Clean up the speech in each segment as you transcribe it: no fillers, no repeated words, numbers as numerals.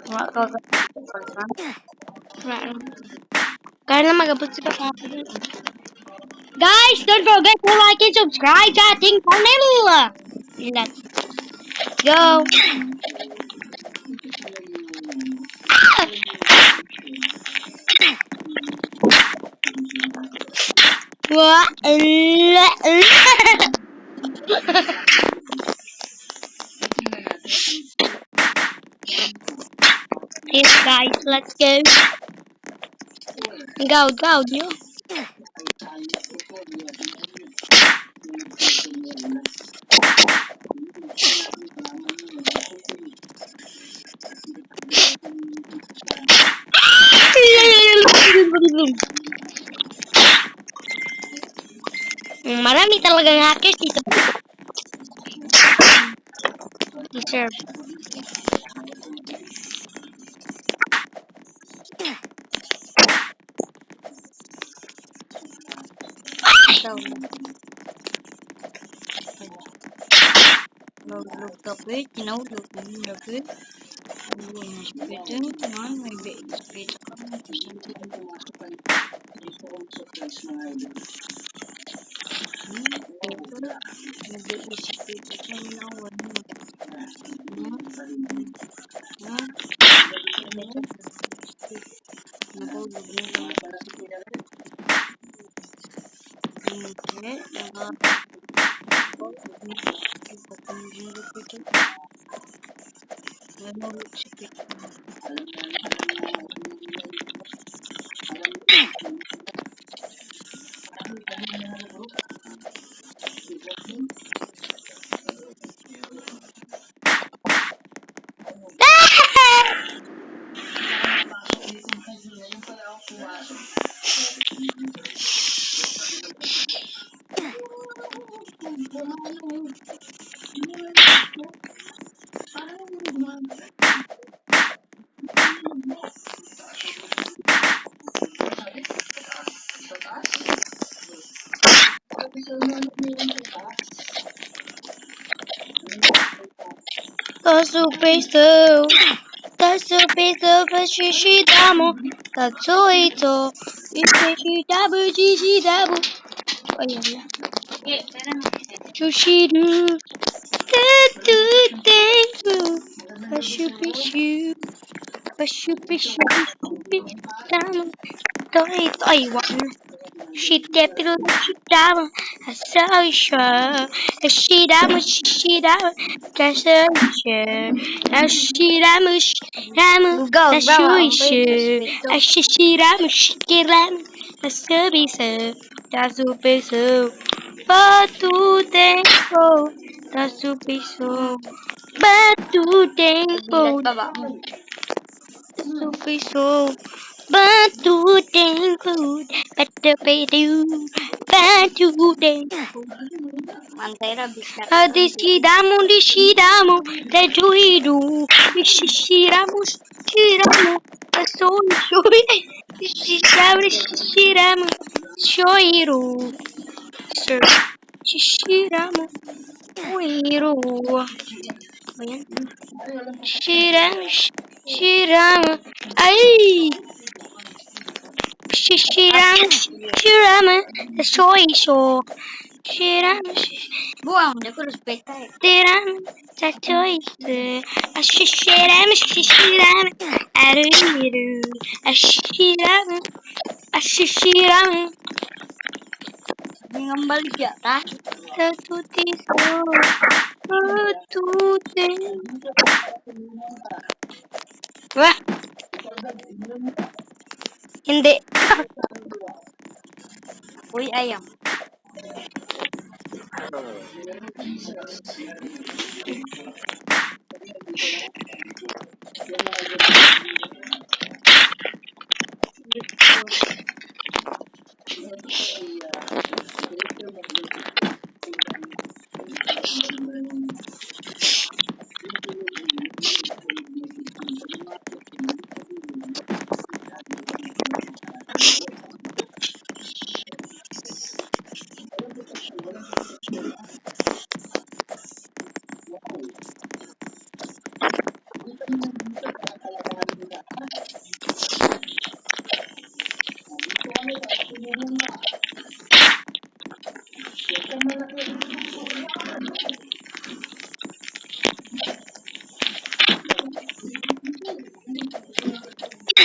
Wala ka kaya na magabot sila kahapon. Guys, don't forget to like and subscribe sa ating channel. Let's go. Wah, yes, guys, let's go. Go, yo. Marami talagang hackers dito. Deserve. Log kapit, tinawag ng lapit. Speeding, man, may speed ka. Tasupeso, tasupeso, fashishidamu, tatsuito, ifeshidabu, shishidabu. Ayan. Shushidu, tatutengu, fashupishu, fashupishu, damu, toito. Ay, wala. Shit, capital, shidama, asalisha, shidama, shidama, kasalisha, shidama, shidama, ashuisha, ashishidama, shikirama, asabisa, tasupeso, batu tempo, tasupeso, batu tempo, tasupeso. Batu tempo, batu tempo. Dishidamo, tetuidu, shishiramo, shiramo, shishiramo, shoiru, shishiramo, oiru. Shiramo, ay. Shirama, the soy so. Shirama, buang, dia kurus beta. Tiram, the soy so. Shirama, aru, shirama. Dengan balik ya, tah. Tatuti so, tatuti. Wah. Hindi. Uy, ayam. Oh,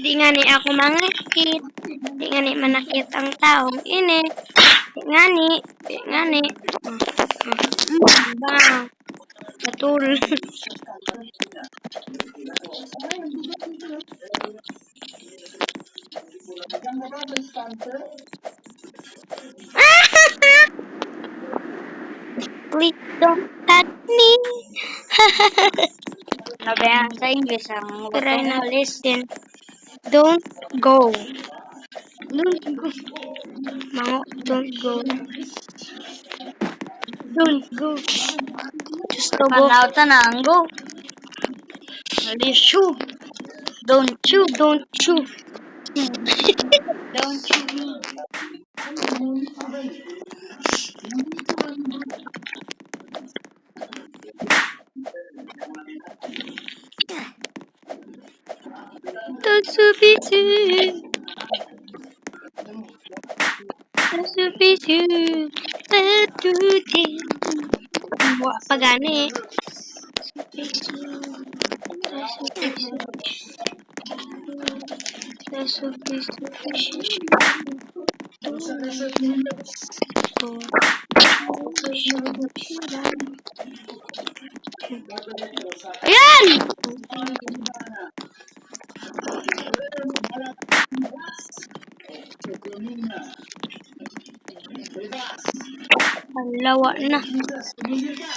di nga ni ako mangakit. Di nga ni manakit ang taong ini. Di nga ni. Bang. Betul. Please don't touch me. Nabayan sa English ang Try na butong listen. Don't go. Don't go. Mango, don't go. Don't go. Just to go. Panauta na ang go. Really shoe. Don't chew. Don't chew. Don't chew me. Tatsubisu. Tatsubisu. Tatuti. Buat pagani. Ayan! Ang lawa na. Hindi na.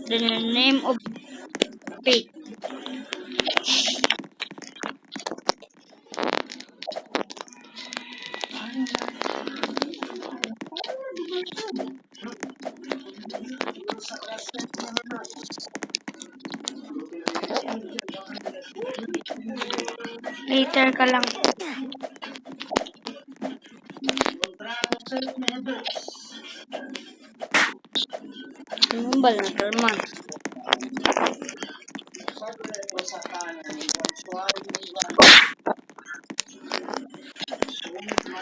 The name of fate. Later ka lang. Sinumbal na kalman.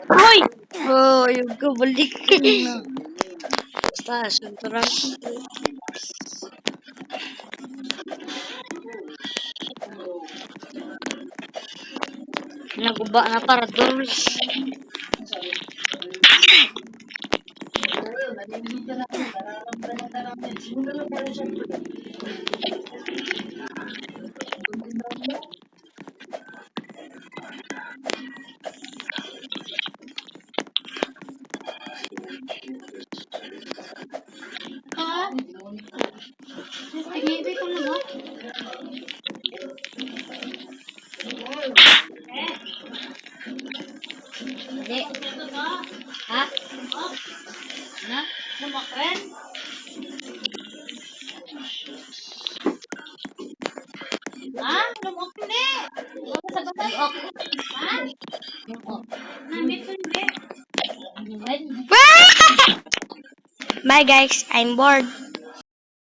Hoy! Oh, yung kabalik. Basta, sunturan. Naguba na para doors. Hindi. Ha? Na? Lumakren? Ha? Lumakren eh! Sa batay? Ha? Nandito hindi. Bye guys, I'm bored.